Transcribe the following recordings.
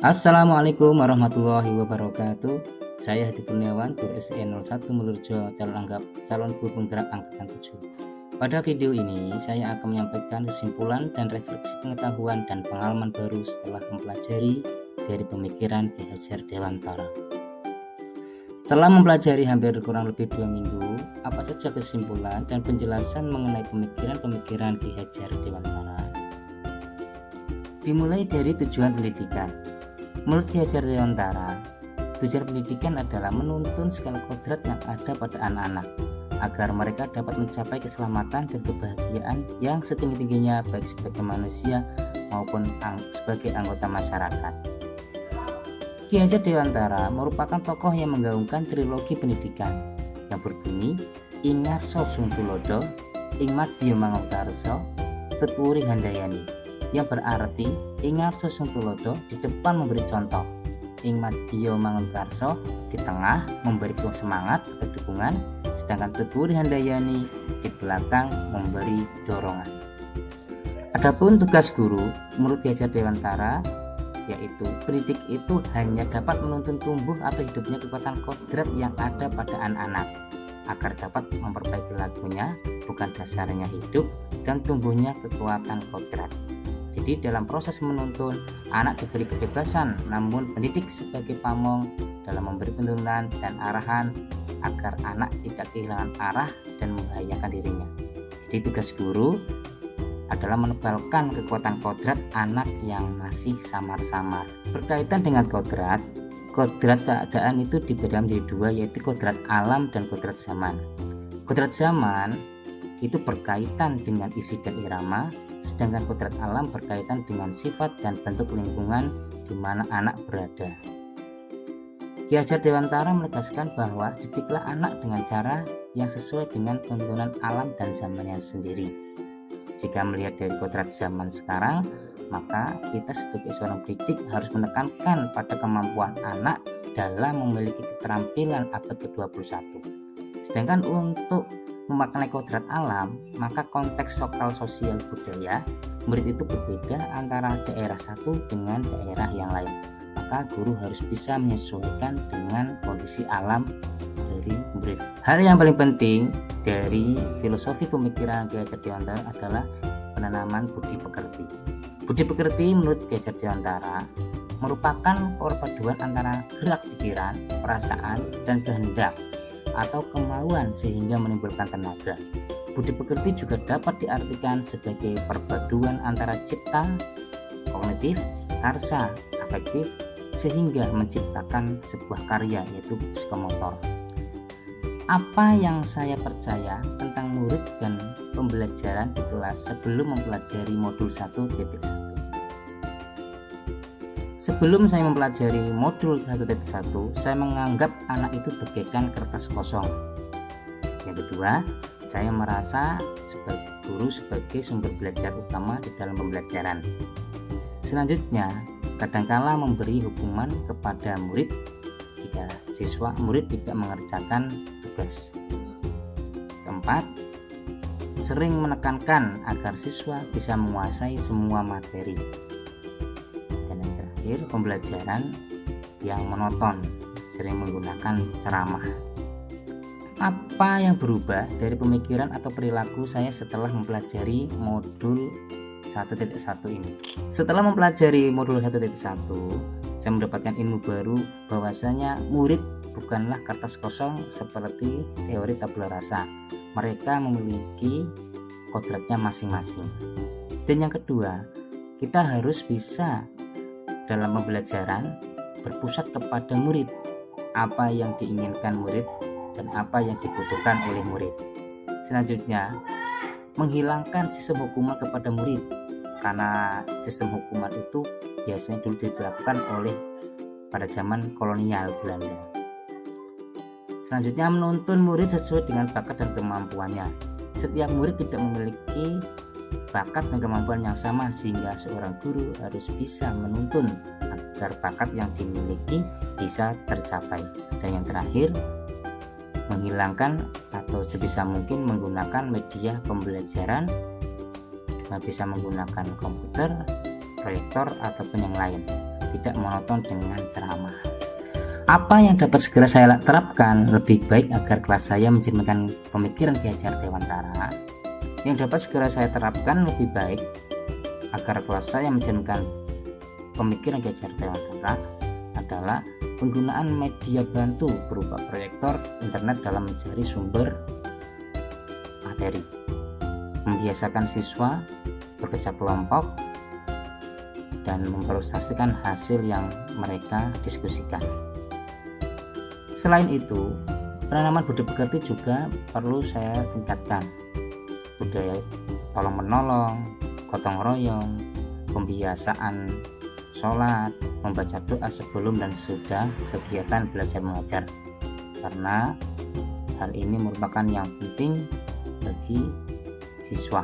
Assalamualaikum warahmatullahi wabarakatuh. Saya Hadi Kurniawan, Guru SDN 01 Mulurjo, calon guru penggerak angkatan 7. Pada video ini, saya akan menyampaikan kesimpulan dan refleksi pengetahuan dan pengalaman baru setelah mempelajari dari pemikiran Ki Hajar Dewantara. Setelah mempelajari hampir kurang lebih 2 minggu, apa saja kesimpulan dan penjelasan mengenai pemikiran-pemikiran Ki Hajar Dewantara? Dimulai dari tujuan pendidikan. Menurut Ki Hajar Dewantara, tujuan pendidikan adalah menuntun segala kodrat yang ada pada anak-anak agar mereka dapat mencapai keselamatan dan kebahagiaan yang setinggi-tingginya baik sebagai manusia maupun sebagai anggota masyarakat. Ki Hajar Dewantara merupakan tokoh yang menggaungkan trilogi pendidikan yang berbunyi Ingaso Sungtulodo, Ingmadya Mangunkarso, Tutwuri Handayani, yang berarti Ingarso Sungtulodo di depan memberi contoh, Ingmadya Mangunkarso di tengah memberi semangat atau dukungan, sedangkan Tutwuri Handayani di belakang memberi dorongan. Adapun tugas guru menurut Ki Hajar Dewantara yaitu pendidik itu hanya dapat menuntun tumbuh atau hidupnya kekuatan kodrat yang ada pada anak-anak agar dapat memperbaiki lakunya, bukan dasarnya hidup dan tumbuhnya kekuatan kodrat. Jadi dalam proses menuntun, anak diberi kebebasan, namun pendidik sebagai pamong dalam memberi penurunan dan arahan agar anak tidak kehilangan arah dan membahayakan dirinya. Jadi tugas guru adalah menebalkan kekuatan kodrat anak yang masih samar-samar. Berkaitan dengan kodrat keadaan itu dibagi menjadi dua, yaitu kodrat alam dan kodrat zaman. Kodrat zaman itu berkaitan dengan isi dan irama, sedangkan kodrat alam berkaitan dengan sifat dan bentuk lingkungan di mana anak berada. Ki Hajar Dewantara menegaskan bahwa didiklah anak dengan cara yang sesuai dengan tuntunan alam dan zamannya sendiri. Jika melihat dari kodrat zaman sekarang, maka kita sebagai seorang pendidik harus menekankan pada kemampuan anak dalam memiliki keterampilan abad ke-21. Sedangkan untuk memaknai kodrat alam, maka konteks lokal sosial budaya murid itu berbeda antara daerah satu dengan daerah yang lain. Maka guru harus bisa menyesuaikan dengan kondisi alam dari murid. Hal yang paling penting dari filosofi pemikiran Ki Hajar Dewantara adalah penanaman budi pekerti. Budi pekerti menurut Ki Hajar Dewantara merupakan perpaduan antara gerak pikiran, perasaan, dan kehendak atau kemauan sehingga menimbulkan tenaga. Budi pekerti juga dapat diartikan sebagai perpaduan antara cipta, kognitif, karsa, afektif, sehingga menciptakan sebuah karya yaitu psikomotor. Apa yang saya percaya tentang murid dan pembelajaran di kelas sebelum mempelajari modul 1.1? Sebelum saya mempelajari modul 1.1, saya menganggap anak itu bagaikan kertas kosong. Yang kedua, saya merasa sebagai guru sebagai sumber belajar utama di dalam pembelajaran. Selanjutnya, kadangkala memberi hukuman kepada murid jika murid tidak mengerjakan tugas. Keempat, sering menekankan agar siswa bisa menguasai semua materi. Dan yang terakhir, pembelajaran yang monoton, sering menggunakan ceramah. Apa yang berubah dari pemikiran atau perilaku saya setelah mempelajari modul 1.1 ini? Setelah mempelajari modul 1.1, saya mendapatkan ilmu baru bahwasanya murid bukanlah kertas kosong seperti teori tabula rasa. Mereka memiliki kodratnya masing-masing. Dan yang kedua, kita harus bisa dalam pembelajaran berpusat kepada murid, apa yang diinginkan murid dan apa yang dibutuhkan oleh murid. Selanjutnya, menghilangkan sistem hukuman kepada murid, karena sistem hukuman itu biasanya dulu dilakukan oleh pada zaman kolonial Belanda. Selanjutnya, menuntun murid sesuai dengan bakat dan kemampuannya. Setiap murid tidak memiliki bakat dan kemampuan yang sama, sehingga seorang guru harus bisa menuntun agar bakat yang dimiliki bisa tercapai. Dan yang terakhir, menghilangkan atau sebisa mungkin menggunakan media pembelajaran dengan bisa menggunakan komputer, proyektor ataupun yang lain. tidak monoton dengan ceramah. Apa yang dapat segera saya terapkan lebih baik agar kelas saya mencerminkan pemikiran Ki Hajar Dewantara? Yang dapat segera saya terapkan lebih baik agar kelas saya mencerminkan pemikiran Ki Hajar Dewantara adalah penggunaan media bantu berupa proyektor internet dalam mencari sumber materi, membiasakan siswa bekerja kelompok, dan memprosesikan hasil yang mereka diskusikan. Selain itu, penanaman budi pekerti juga perlu saya tingkatkan. Budaya tolong menolong, gotong royong, pembiasaan sholat, membaca doa sebelum dan sesudah kegiatan belajar mengajar, karena hal ini merupakan yang penting bagi siswa.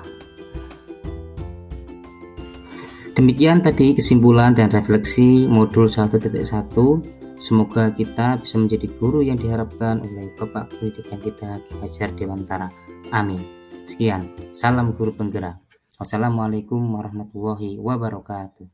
Demikian tadi kesimpulan dan refleksi modul 1.1. Semoga kita bisa menjadi guru yang diharapkan oleh Bapak Pendidikan kita Ki Hajar Dewantara. Amin. Sekian, salam guru penggerak. Wassalamualaikum warahmatullahi wabarakatuh.